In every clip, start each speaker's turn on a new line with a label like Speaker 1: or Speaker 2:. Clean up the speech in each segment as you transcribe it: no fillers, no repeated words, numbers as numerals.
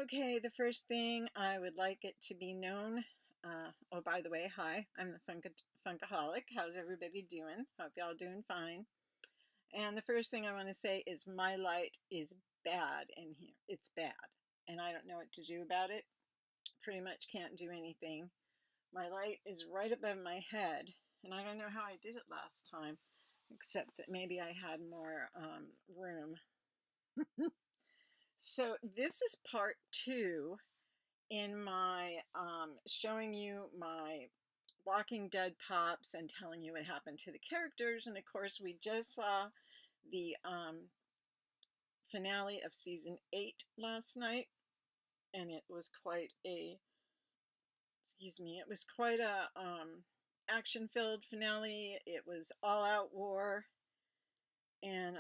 Speaker 1: Okay, the first thing I would like it to be known. Oh, by the way, hi, I'm the Funkaholic. How's everybody doing? Hope y'all doing fine. And the first thing I want to say is my light is bad in here. It's bad. And I don't know what to do about it. Pretty much can't do anything. My light is right above my head. And I don't know how I did it last time, except that maybe I had more room. So this is part 2 in my showing you my Walking Dead pops and telling you what happened to the characters. And of course, we just saw the finale of season 8 last night, and it was quite a it was quite a action-filled finale. It was all-out war, and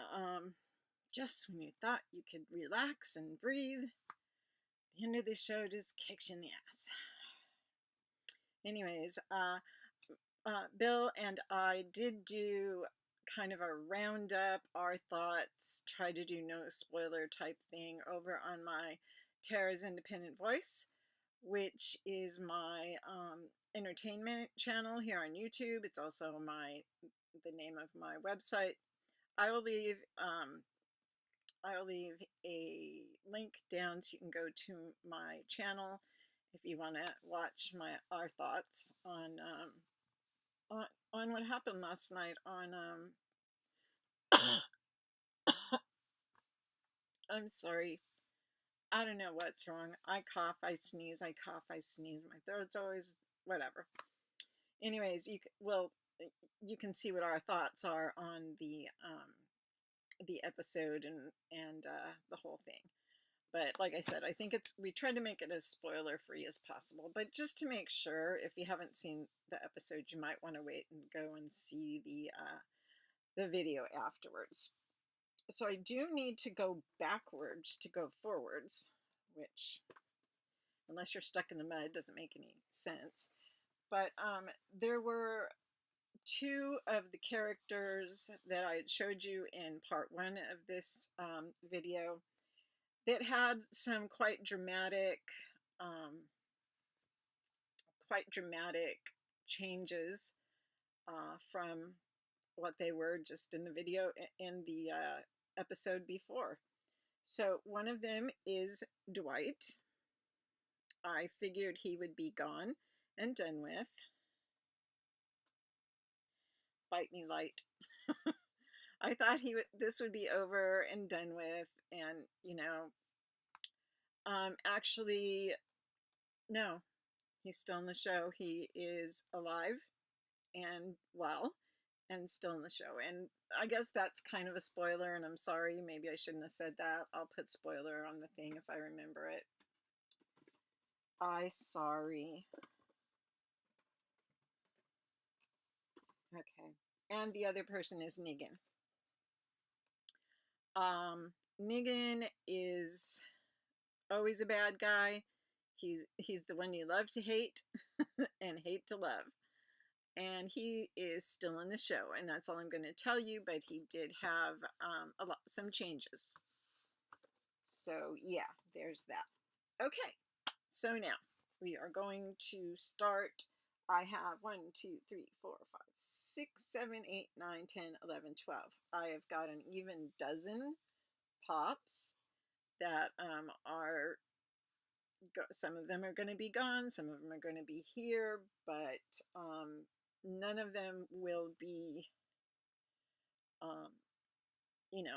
Speaker 1: just when you thought you could relax and breathe, the end of the show just kicks you in the ass. Anyways, Bill and I did do kind of a roundup, our thoughts, try to do no spoiler type thing over on my Terra's Independent Voice, which is my entertainment channel here on YouTube. It's also the name of my website. I will leave a link down so you can go to my channel if you want to watch our thoughts on what happened last night on I'm sorry, I don't know what's wrong. I cough, I sneeze, I cough, I sneeze. My throat's always whatever. Anyways, you can see what our thoughts are on the episode and the whole thing. But like I said, I think we tried to make it as spoiler free as possible. But just to make sure, if you haven't seen the episode, you might want to wait and go and see the video afterwards. So I do need to go backwards to go forwards, which, unless you're stuck in the mud, doesn't make any sense. But there were 2 of the characters that I had showed you in part 1 of this video that had some quite dramatic changes from what they were just in the video in the episode before. So one of them is Dwight. I figured he would be gone and done with. Bite me, light. I thought this would be over and done with, and actually, no, he's still in the show. He is alive and well and still in the show. And I guess that's kind of a spoiler, and I'm sorry, maybe I shouldn't have said that. I'll put spoiler on the thing if I remember it. Sorry. Okay. And the other person is Negan. Negan is always a bad guy. He's the one you love to hate and hate to love. And he is still in the show, and that's all I'm going to tell you, but he did have some changes. So yeah, there's that. Okay, so now we are going to start. I have 1, 2, 3, 4, 5, 6, 7, 8, 9, 10, 11, 12. I have got an even dozen pops that are, some of them are going to be gone, some of them are going to be here, but none of them will be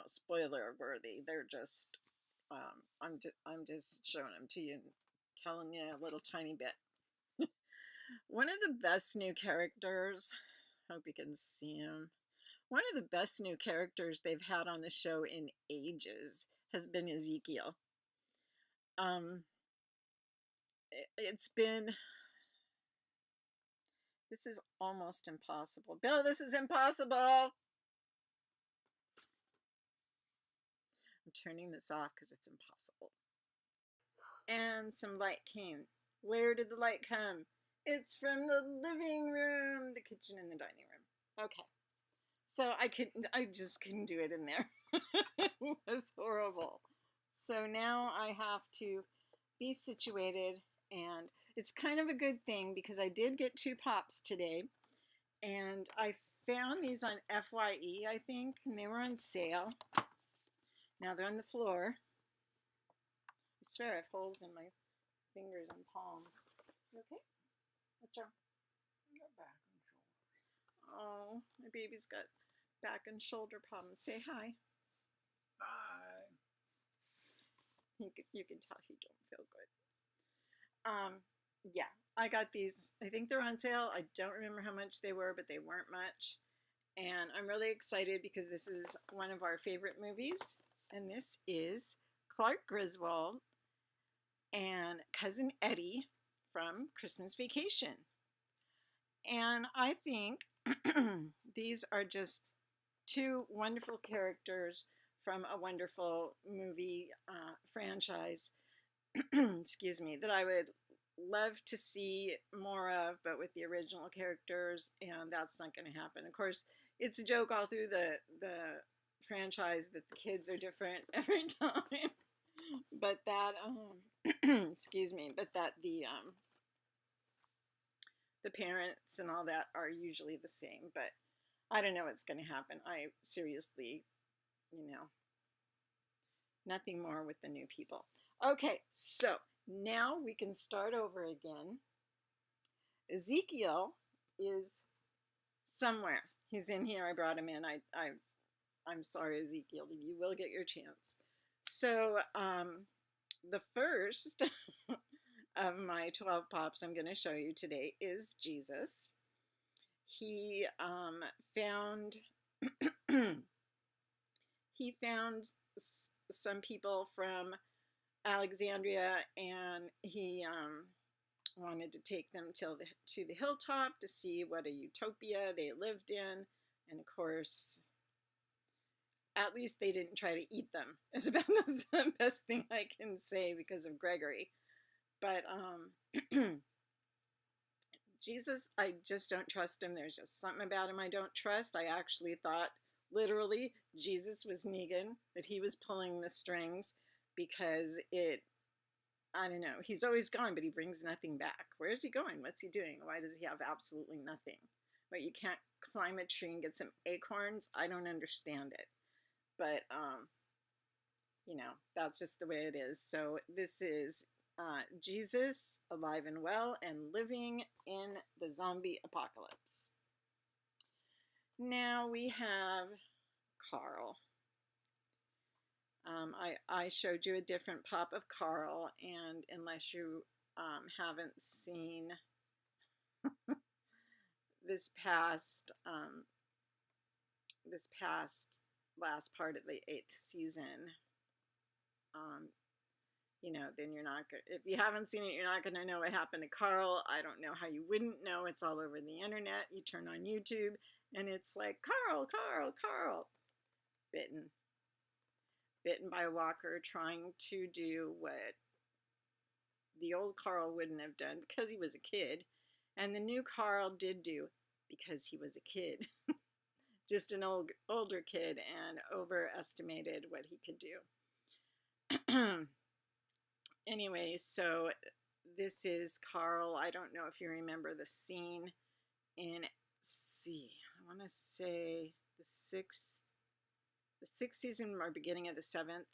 Speaker 1: spoiler worthy. They're just I'm just showing them to you and telling you a little tiny bit. One of the best new characters, hope you can see him, one of the best new characters they've had on the show in ages has been Ezekiel. It's been, this is almost impossible. Bill, this is impossible! I'm turning this off because it's impossible. And some light came. Where did the light come? It's from the living room, the kitchen, and the dining room. Okay. So I just couldn't do it in there. It was horrible. So now I have to be situated, and it's kind of a good thing because I did get 2 pops today, and I found these on FYE, I think, and they were on sale. Now they're on the floor. I swear I have holes in my fingers and palms. You okay? What's wrong? Oh, my baby's got back and shoulder problems. Say hi.
Speaker 2: Hi.
Speaker 1: You can tell he don't feel good. Yeah, I got these. I think they're on sale. I don't remember how much they were, but they weren't much. And I'm really excited because this is one of our favorite movies. And this is Clark Griswold and Cousin Eddie from Christmas Vacation. And I think these are just 2 wonderful characters from a wonderful movie franchise, excuse me, that I would love to see more of, but with the original characters, and that's not going to happen. Of course, it's a joke all through the franchise that the kids are different every time, but that excuse me, but that the parents and all that are usually the same. But I don't know what's going to happen. I seriously, nothing more with the new people. Okay, so now we can start over again. Ezekiel is somewhere. He's in here. I brought him in. I'm sorry, Ezekiel. You will get your chance. So the first of my 12 pops I'm going to show you today is Jesus. He found he found some people from Alexandria, and he wanted to take them to the hilltop to see what a utopia they lived in. And of course, at least they didn't try to eat them. It's about the best thing I can say because of Gregory. But Jesus, I just don't trust him. There's just something about him I don't trust. I actually thought literally Jesus was Negan, that he was pulling the strings, because I don't know, he's always gone, but he brings nothing back. Where's he going? What's he doing? Why does he have absolutely nothing? But you can't climb a tree and get some acorns? I don't understand it. But, that's just the way it is. So this is Jesus, alive and well and living in the zombie apocalypse. Now we have Carl. I showed you a different pop of Carl, and unless you haven't seen this past last part of the 8th season, then you're not good. If you haven't seen it, you're not going to know what happened to Carl. I don't know how you wouldn't know. It's all over the internet. You turn on YouTube, and it's like, Carl, Carl, Carl. Bitten by a walker, trying to do what the old Carl wouldn't have done because he was a kid, and the new Carl did do because he was a kid. Just an older kid, and overestimated what he could do. Anyway, so this is Carl. I don't know if you remember the scene in, I want to say the sixth season or beginning of the 7th.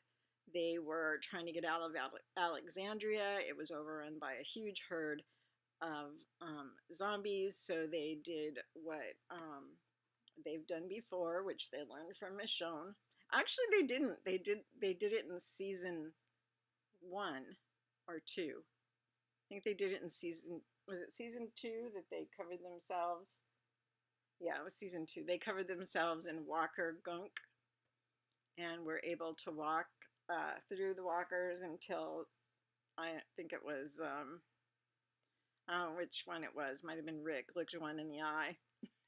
Speaker 1: They were trying to get out of Alexandria. It was overrun by a huge herd of zombies, so they did what they've done before, which they learned from Michonne. Actually, they didn't. They did it in season 1 or 2. I think they did it in was it season 2 that they covered themselves? Yeah, it was season 2. They covered themselves in walker gunk and were able to walk through the walkers until, I think it was, I don't know which one it was. Might have been Rick. Looked one in the eye.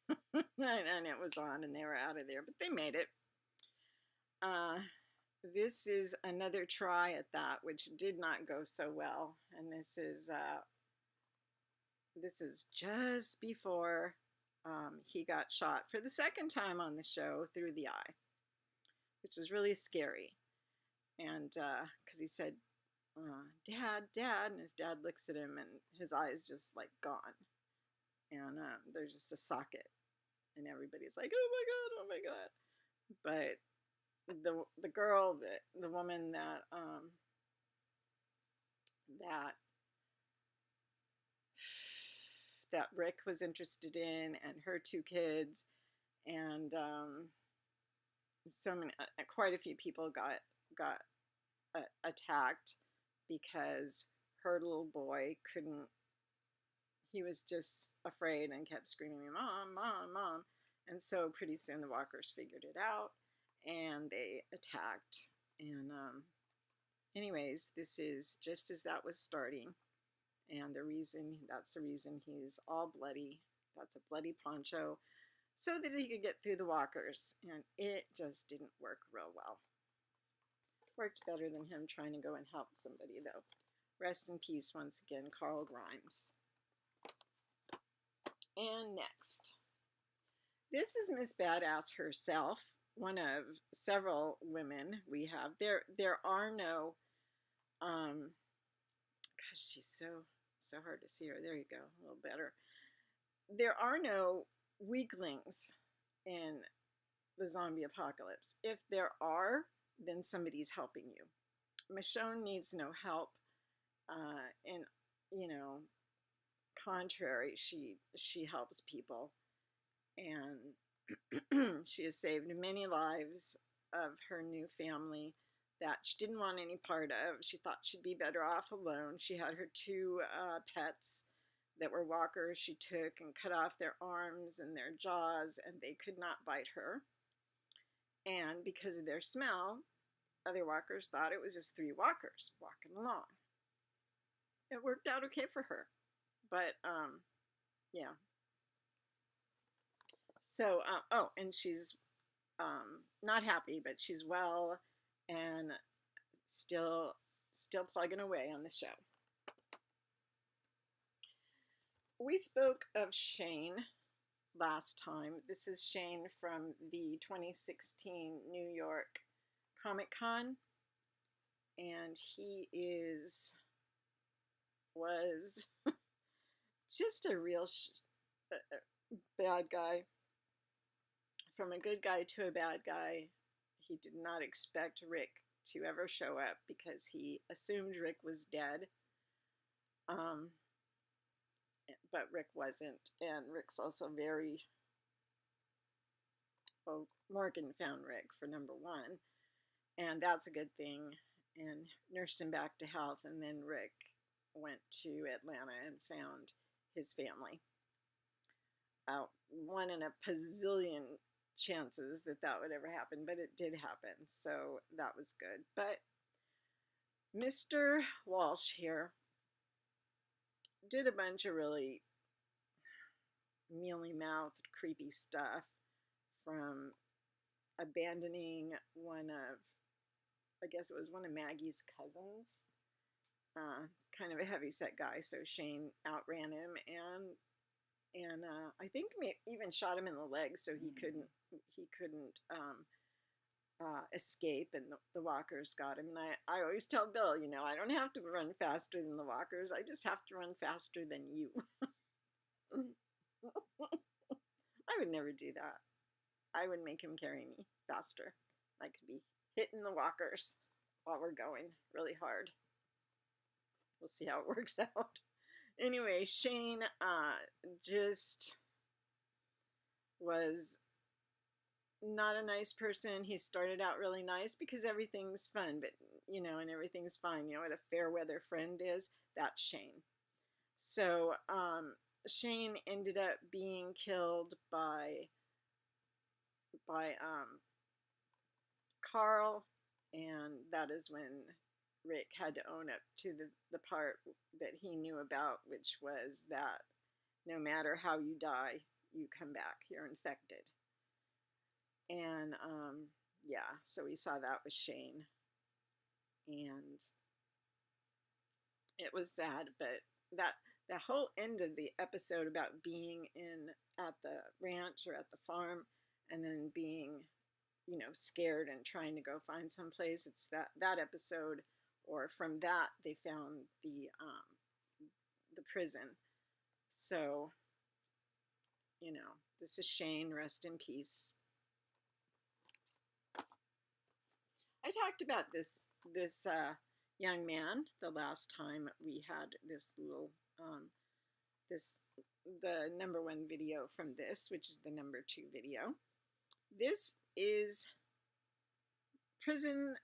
Speaker 1: And it was on, and they were out of there. But they made it. This is another try at that, which did not go so well. And this is just before he got shot for the 2nd time on the show through the eye, which was really scary. And because he said, Dad, Dad. And his dad looks at him and his eyes just like gone. And there's just a socket. And everybody's like, oh my God, oh my God. But the girl, the woman that that Rick was interested in, and her two kids, and so many, quite a few people got attacked because her little boy couldn't. He was just afraid and kept screaming, "Mom, Mom, Mom!" And so pretty soon the walkers figured it out, and they attacked. And anyways, this is just as that was starting, and that's the reason he's all bloody. That's a bloody poncho, so that he could get through the walkers, and it just didn't work real well. Worked better than him trying to go and help somebody, though. Rest in peace once again, Carl Grimes. And next, this is Miss Badass herself, one of several women we have. There are no, gosh, she's so hard to see her. There you go, a little better. There are no weaklings in the zombie apocalypse. If there are, then somebody's helping you. Michonne needs no help. And you know, contrary, she helps people, and she has saved many lives of her new family that she didn't want any part of. She thought she'd be better off alone. She had her two pets that were walkers. She took and cut off their arms and their jaws, and they could not bite her. And because of their smell, other walkers thought it was just three walkers walking along. It worked out okay for her. But, yeah. So, oh, and she's not happy, but she's well and still plugging away on the show. We spoke of Shane last time. This is Shane from the 2016 New York Comic Con, and he was just a real bad guy. From a good guy to a bad guy. He did not expect Rick to ever show up because he assumed Rick was dead. But Rick wasn't, and Rick's also very, well, Morgan found Rick for number one, and that's a good thing, and nursed him back to health, and then Rick went to Atlanta and found his family. One in a bazillion chances that would ever happen, but it did happen, so that was good. But Mr. Walsh here did a bunch of really mealy-mouthed, creepy stuff, from abandoning I guess it was one of Maggie's cousins. Kind of a heavy-set guy, so Shane outran him, and I think even shot him in the legs so he couldn't escape, and the walkers got him. And I always tell Bill, I don't have to run faster than the walkers, I just have to run faster than you. I would never do that. I would make him carry me faster. I could be hitting the walkers while we're going really hard. We'll see how it works out. Anyway, Shane just was not a nice person. He started out really nice because everything's fun, but and everything's fine. What a fair weather friend is? That's Shane. So Shane ended up being killed by Carl, and that is when Rick had to own up to the part that he knew about, which was that no matter how you die, you come back. You're infected. And yeah, so we saw that with Shane, and it was sad. But that whole end of the episode about being at the ranch or at the farm, and then being scared and trying to go find someplace, it's that episode or from that they found the prison. So, this is Shane. Rest in peace. I talked about this young man the last time we had this little this the number 1 video from this, which is the number 2 video. This is prison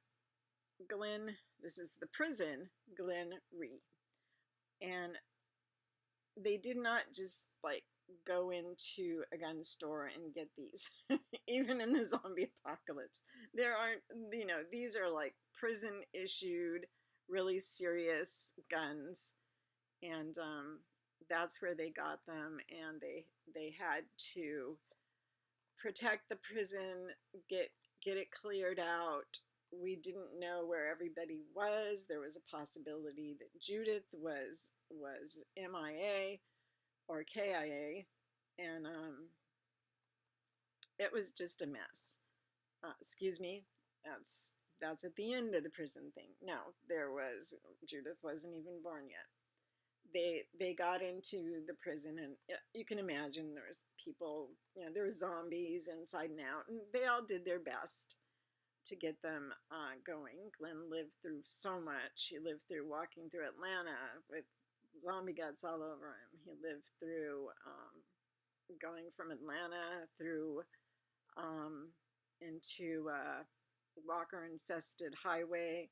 Speaker 1: Glen. This is the prison Glen Ree, and they did not just like go into a gun store and get these. Even in the zombie apocalypse, there aren't, these are like prison issued, really serious guns, and that's where they got them, and they had to protect the prison, get it cleared out. We didn't know where everybody was. There was a possibility that Judith was MIA or KIA, and it was just a mess. Excuse me, that's at the end of the prison thing. No, Judith wasn't even born yet. They got into the prison, and you can imagine there was people, there were zombies inside and out, and they all did their best to get them going. Glenn lived through so much. He lived through walking through Atlanta with zombie guts all over him. He lived through going from Atlanta through into walker-infested highway,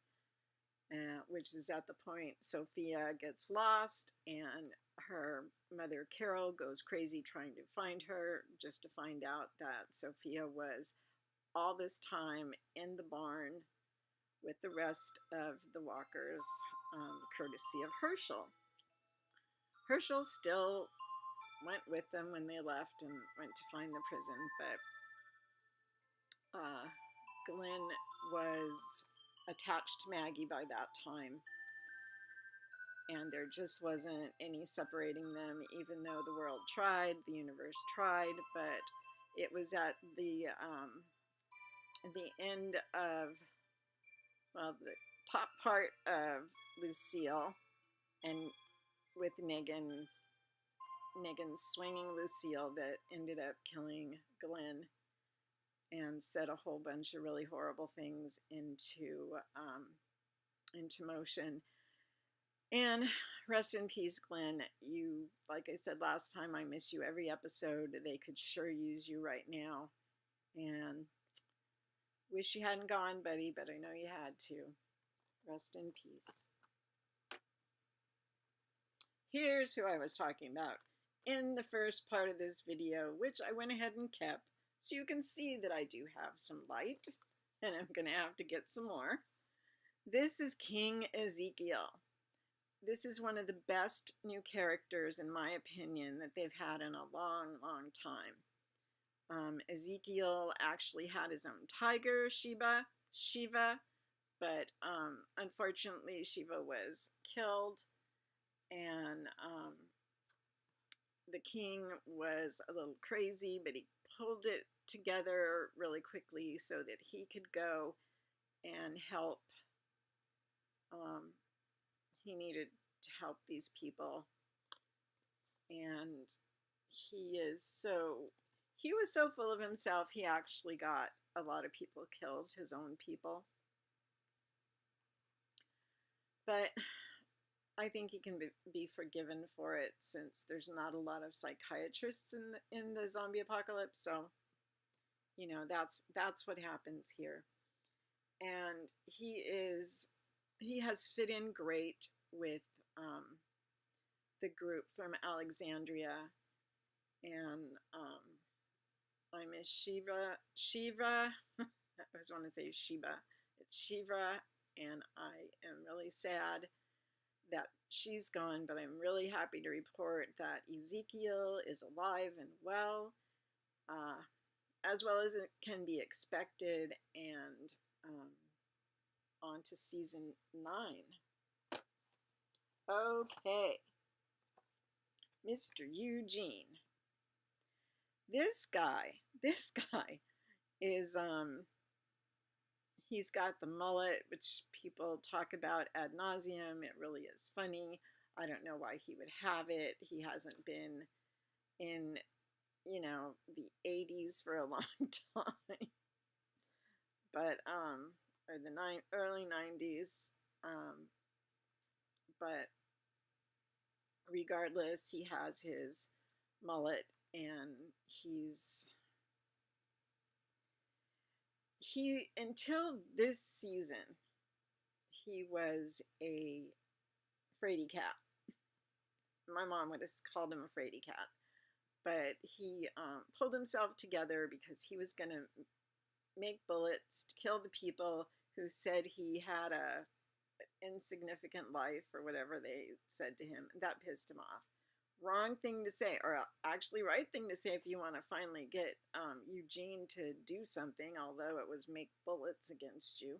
Speaker 1: which is at the point Sophia gets lost, and her mother Carol goes crazy trying to find her, just to find out that Sophia was all this time in the barn with the rest of the walkers, courtesy of Hershel. Hershel still went with them when they left and went to find the prison, but Glenn was attached to Maggie by that time, and there just wasn't any separating them, even though the world tried, the universe tried. But it was at the end of, well, the top part of Lucille, and with Negan swinging Lucille, that ended up killing Glenn and set a whole bunch of really horrible things into motion. And rest in peace, Glenn. You, like I said last time, I miss you every episode. They could sure use you right now. And wish you hadn't gone, buddy, but I know you had to. Rest in peace. Here's who I was talking about in the first part of this video, which I went ahead and kept, so you can see that I do have some light, and I'm going to have to get some more. This is King Ezekiel. This is one of the best new characters, in my opinion, that they've had in a long, long time. Ezekiel actually had his own tiger, Shiva, but unfortunately Shiva was killed, and the king was a little crazy, but he pulled it together really quickly so that he could go and help. He needed to help these people, and he was so full of himself, he actually got a lot of people killed, his own people. But I think he can be forgiven for it, since there's not a lot of psychiatrists in the zombie apocalypse. So, that's what happens here. And he has fit in great with the group from Alexandria, and I miss Shiva. I always want to say Sheba. It's Shiva, and I am really sad that she's gone, but I'm really happy to report that Ezekiel is alive and well, as well as it can be expected, and on to season 9. Okay, Mr. Eugene. This guy is He's got the mullet, which people talk about ad nauseum. It really is funny. I don't know why he would have it. He hasn't been in, the 80s for a long time, but or the early 90s. Um, but regardless, he has his mullet, and he until this season he was a fraidy cat. My mom would have called him a fraidy cat, but he pulled himself together because he was going to make bullets to kill the people who said he had a insignificant life or whatever they said to him. That pissed him off. Wrong thing to say, or actually right thing to say if you want to finally get Eugene to do something, although it was make bullets against you.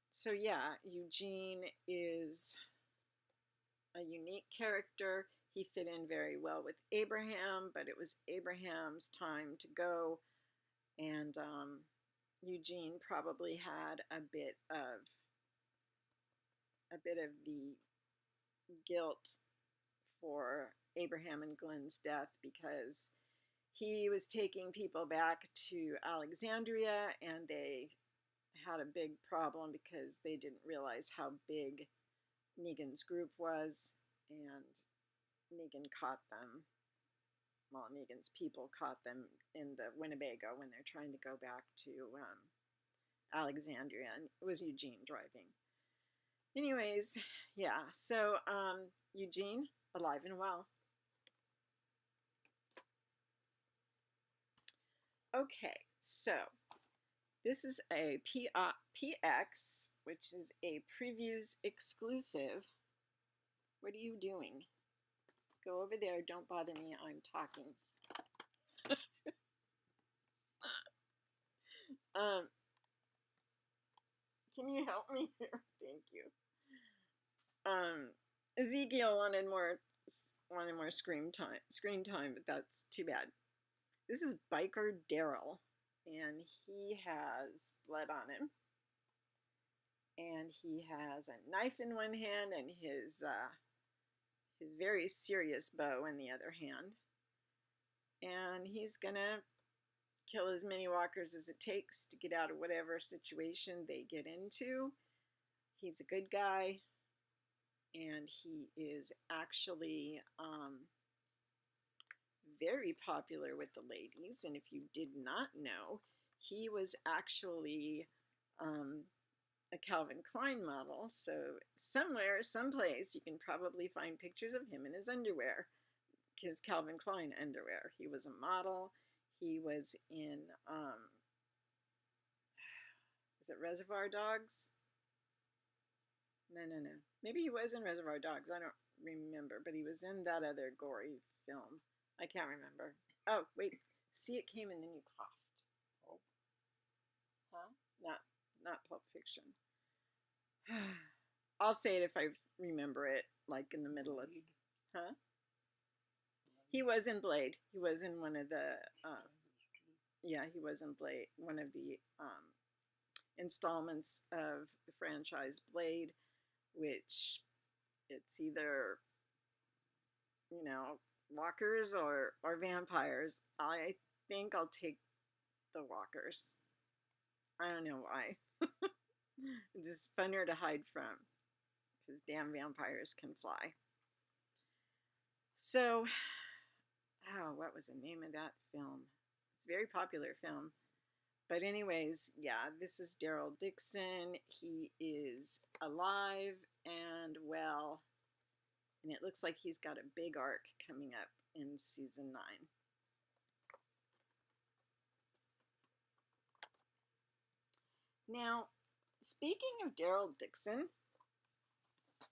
Speaker 1: So yeah, Eugene is a unique character. He fit in very well with Abraham, but it was Abraham's time to go, and Eugene probably had a bit of the guilt for Abraham and Glenn's death because he was taking people back to Alexandria, and they had a big problem because they didn't realize how big Negan's group was, and Negan caught them. Well, Negan's people caught them in the Winnebago when they're trying to go back to Alexandria, and it was Eugene driving. Anyways, yeah, so Eugene, alive and well. Okay, so this is a PX, which is a previews exclusive. What are you doing? Go over there. Don't bother me. I'm talking. Can you help me here? Thank you. Ezekiel wanted more screen time, but that's too bad. This is biker Daryl, and he has blood on him, and he has a knife in one hand and his very serious bow in the other hand, and he's gonna kill as many walkers as it takes to get out of whatever situation they get into. He's a good guy, and he is actually very popular with the ladies. And if you did not know, he was actually a Calvin Klein model. So somewhere, someplace, you can probably find pictures of him in his underwear, his Calvin Klein underwear. He was a model. He was in, was it Reservoir Dogs? No. Maybe he was in Reservoir Dogs. I don't remember, but he was in that other gory film. I can't remember. Oh, wait. See, it came and then you coughed. Oh. Huh? Not Pulp Fiction. I'll say it if I remember it, like in the middle of... Huh? He was in Blade. He was in one of the... yeah, he was in Blade. One of the installments of the franchise Blade, which it's either, walkers or vampires. I think I'll take the walkers. I don't know why. It's just funner to hide from because damn vampires can fly. So, what was the name of that film? It's a very popular film. But anyways, yeah, this is Daryl Dixon. He is alive and well, and it looks like he's got a big arc coming up in season 9. Now, speaking of Daryl Dixon,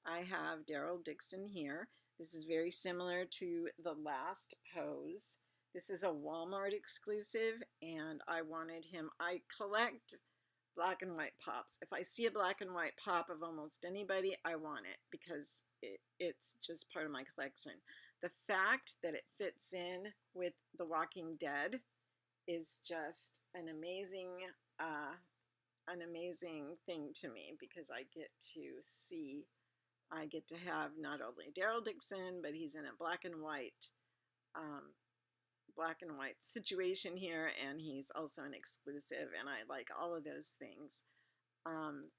Speaker 1: I have Daryl Dixon here. This is very similar to the last pose. This is a Walmart exclusive, and I wanted him. I collect black and white pops. If I see a black and white pop of almost anybody, I want it because it's just part of my collection. The fact that it fits in with The Walking Dead is just an amazing an amazing thing to me because I get to have not only Daryl Dixon, but he's in a um, black and white situation here, and he's also an exclusive, and I like all of those things. Um,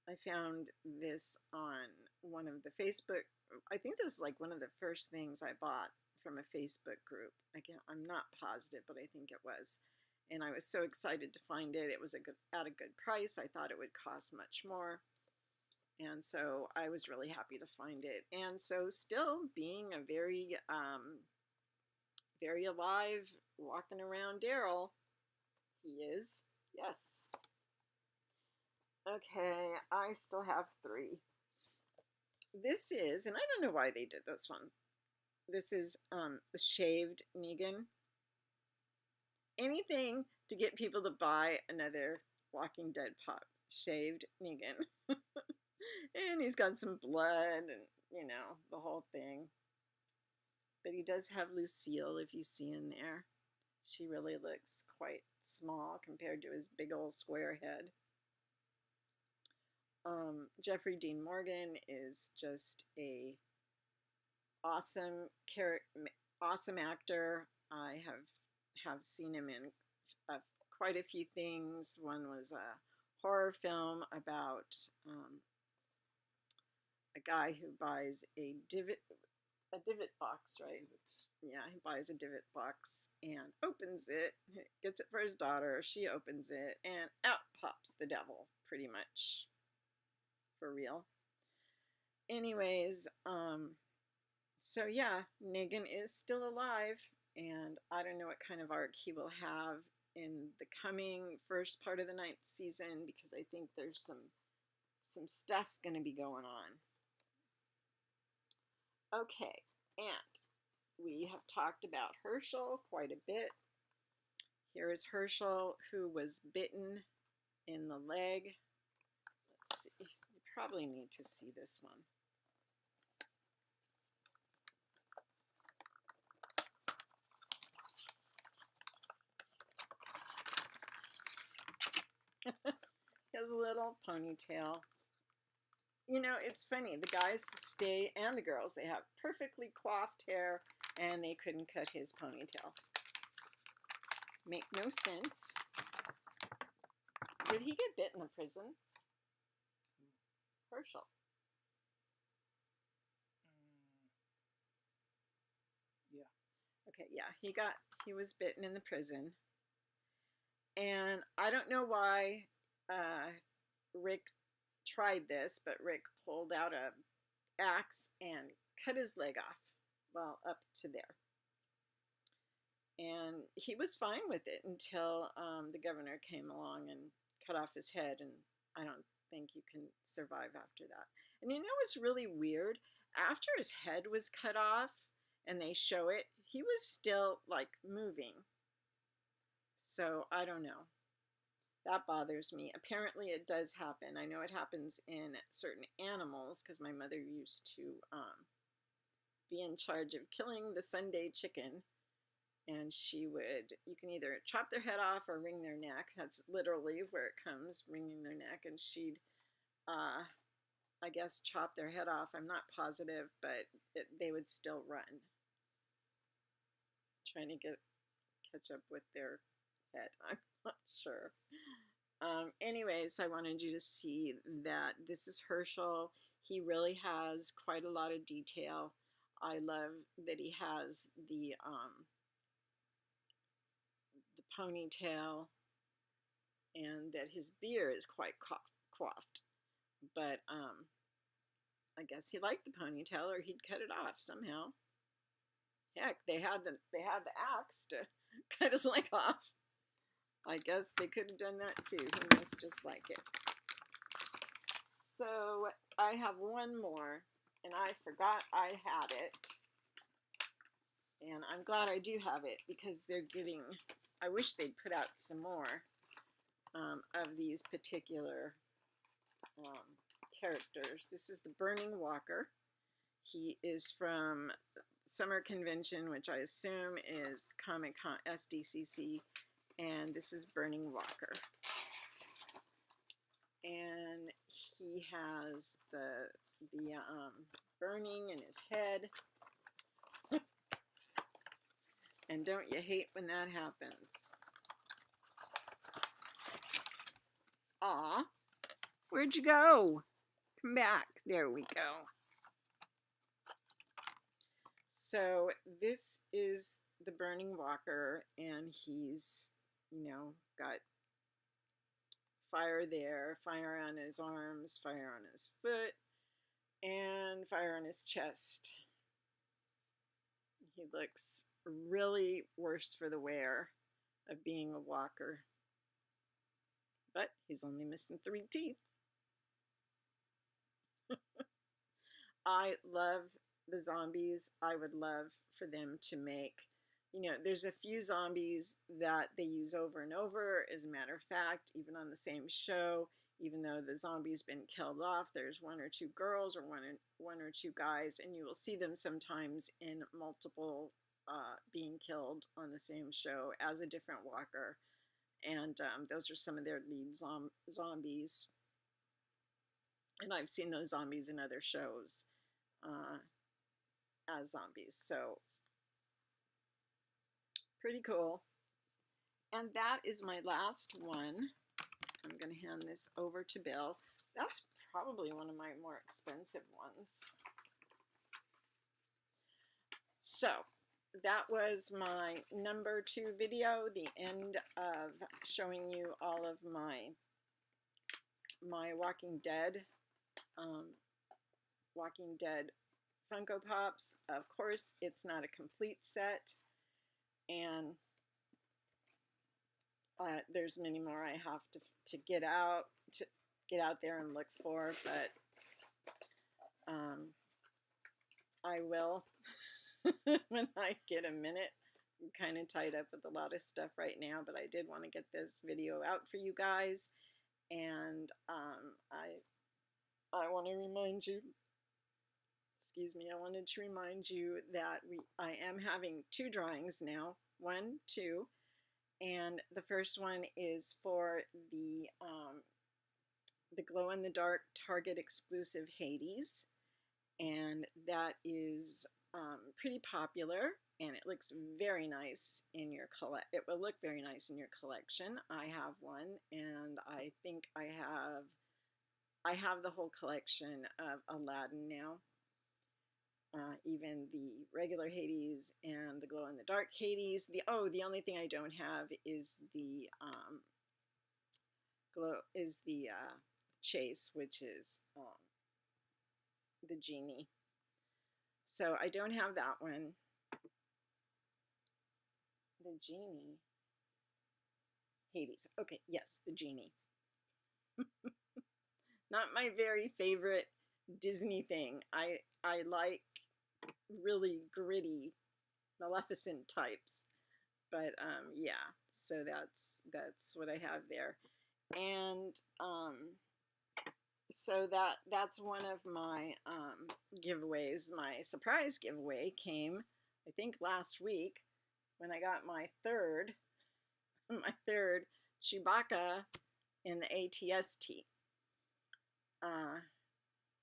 Speaker 1: I found this on one of the Facebook. I think this is like one of the first things I bought from a Facebook group. Again, I'm not positive, but I think it was. And I was so excited to find it. It was at a good price. I thought it would cost much more. And so I was really happy to find it. And so still being a very alive, walking around Daryl, he is. Yes. Okay, I still have three. This is, and I don't know why they did this one. This is the shaved Negan. Anything to get people to buy another Walking Dead pup. Shaved Negan. And he's got some blood and, the whole thing. But he does have Lucille, if you see in there. She really looks quite small compared to his big old square head. Jeffrey Dean Morgan is just a awesome actor. I have seen him in quite a few things. One was a horror film about a guy who buys a divot box, right? Yeah, he buys a divot box and opens it, gets it for his daughter. She opens it, and out pops the devil, pretty much. For real. Anyways, so yeah, Negan is still alive, and I don't know what kind of arc he will have in the coming first part of the 9th season, because I think there's some stuff going to be going on. Okay, and we have talked about Hershel quite a bit. Here is Hershel, who was bitten in the leg. Let's see. You probably need to see this one. He has a little ponytail. It's funny. The guys stay, and the girls, they have perfectly coiffed hair, and they couldn't cut his ponytail. Make no sense. Did he get bit in the prison? Hershel.
Speaker 2: Yeah.
Speaker 1: Okay, yeah, he was bitten in the prison. And I don't know why Rick tried this, but Rick pulled out a axe and cut his leg off. Well, up to there. And he was fine with it until the governor came along and cut off his head, and I don't think you can survive after that. And what's really weird? After his head was cut off and they show it, he was still like moving. So I don't know. That bothers me. Apparently it does happen. I know it happens in certain animals because my mother used to be in charge of killing the Sunday chicken. And you can either chop their head off or wring their neck. That's literally where it comes, wringing their neck. And she'd, I guess, chop their head off. I'm not positive, but they would still run. Trying to catch up with their head. I'm not sure. Anyways, I wanted you to see that this is Hershel. He really has quite a lot of detail. I love that he has the ponytail, and that his beard is quite coiffed. But I guess he liked the ponytail, or he'd cut it off somehow. Heck, they had the axe to cut his leg off. I guess they could have done that too. He must just like it. So I have one more, and I forgot I had it. And I'm glad I do have it, because I wish they'd put out some more of these particular characters. This is the Burning Walker. He is from Summer Convention, which I assume is Comic-Con, SDCC, and this is Burning Walker. And he has the burning in his head. And don't you hate when that happens? Aw, where'd you go? Come back. There we go. So this is the Burning Walker, and he's, you know, got fire there, fire on his arms, fire on his foot, and fire on his chest. He looks really worse for the wear of being a walker. But he's only missing 3 teeth. I love the zombies. I would love for them to make, you know, there's a few zombies that they use over and over. As a matter of fact, even on the same show, even though the zombie's been killed off, there's 1 or 2 girls or one or 2 guys, and you will see them sometimes in multiple being killed on the same show as a different walker. And those are some of their lead zombies. And I've seen those zombies in other shows as zombies. So, pretty cool. And that is my last one. I'm going to hand this over to Bill. That's probably one of my more expensive ones. So, that was my number 2 video, the end of showing you all of my Walking Dead Funko Pops. Of course, it's not a complete set, and there's many more I have to get out there and look for, but I will when I get a minute. I'm kind of tied up with a lot of stuff right now, but I did want to get this video out for you guys, and I want to remind you, I wanted to remind you that I am having 2 drawings now, 1, 2, and the first one is for the glow-in-the-dark Target exclusive Hades, and that is pretty popular, and it looks very nice in your it will look very nice in your collection. I have one, and I think I have the whole collection of Aladdin now. Even the regular Hades and the glow-in-the-dark Hades. The only thing I don't have is the Chase, which is the genie. So I don't have that one. The genie. Hades. Okay, yes, the genie. Not my very favorite Disney thing. I like really gritty Maleficent types, but yeah, so that's what I have there. And so that's one of my giveaways. My surprise giveaway came, I think, last week when I got my third Chewbacca in the ATST.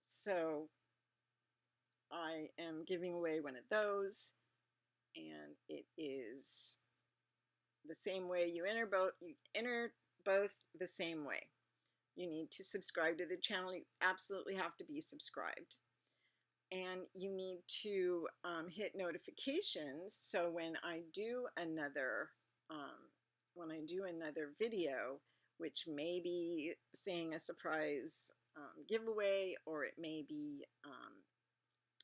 Speaker 1: So I am giving away one of those, and it is the same way. You enter both the same way. You need to subscribe to the channel. You absolutely have to be subscribed, and you need to hit notifications, so when I do another video, which may be saying a surprise giveaway, or it may be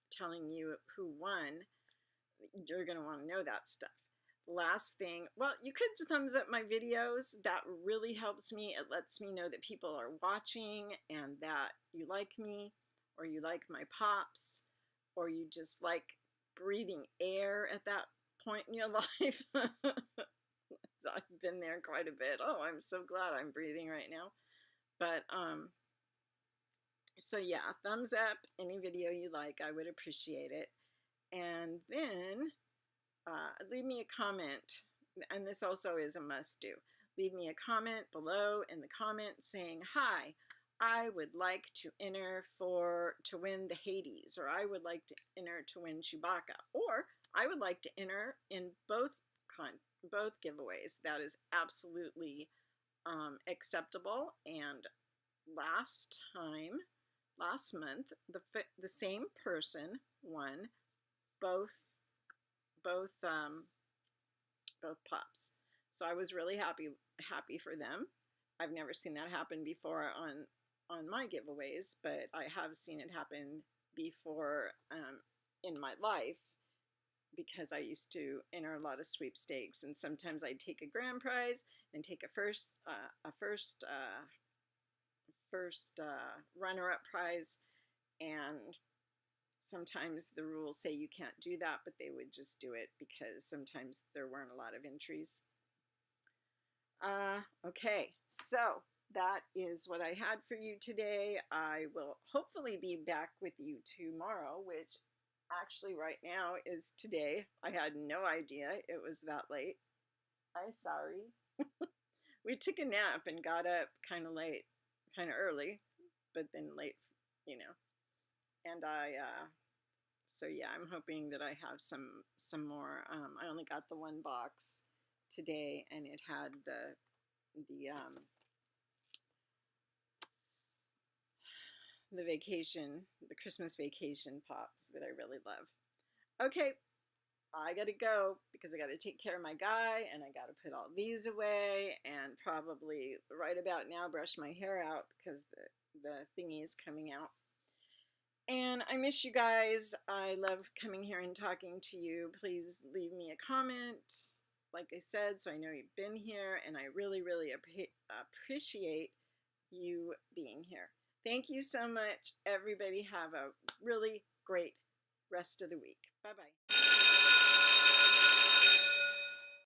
Speaker 1: telling you who won, you're going to want to know that stuff. Last thing, well, you could thumbs up my videos. That really helps me. It lets me know that people are watching and that you like me, or you like my pops, or you just like breathing air at that point in your life. I've been there quite a bit. Oh, I'm so glad I'm breathing right now. But so yeah, thumbs up any video you like. I would appreciate it. And then leave me a comment and this also is a must do. Leave me a comment below in the comments saying, hi, I would like to enter to win the Hades, or I would like to enter to win Chewbacca, or I would like to enter in both giveaways. That is absolutely acceptable. And last month, the same person won both both both pops. So I was really happy for them. I've never seen that happen before on my giveaways, but I have seen it happen before in my life, because I used to enter a lot of sweepstakes, and sometimes I'd take a grand prize and take a first runner-up prize, and sometimes the rules say you can't do that, but they would just do it because sometimes there weren't a lot of entries. Okay, so that is what I had for you today. I will hopefully be back with you tomorrow, which actually right now is today. I had no idea it was that late. I'm sorry. We took a nap and got up kind of late, kind of early, but then late, you know. And so yeah, I'm hoping that I have some more. I only got the one box today, and it had the the Christmas vacation pops that I really love. Okay, I gotta go because I gotta take care of my guy, and I gotta put all these away, and probably right about now brush my hair out because the thingy is coming out. And I miss you guys. I love coming here and talking to you. Please leave me a comment, like I said, so I know you've been here, and I really, really appreciate you being here. Thank you so much, everybody. Have a really great rest of the week. Bye-bye.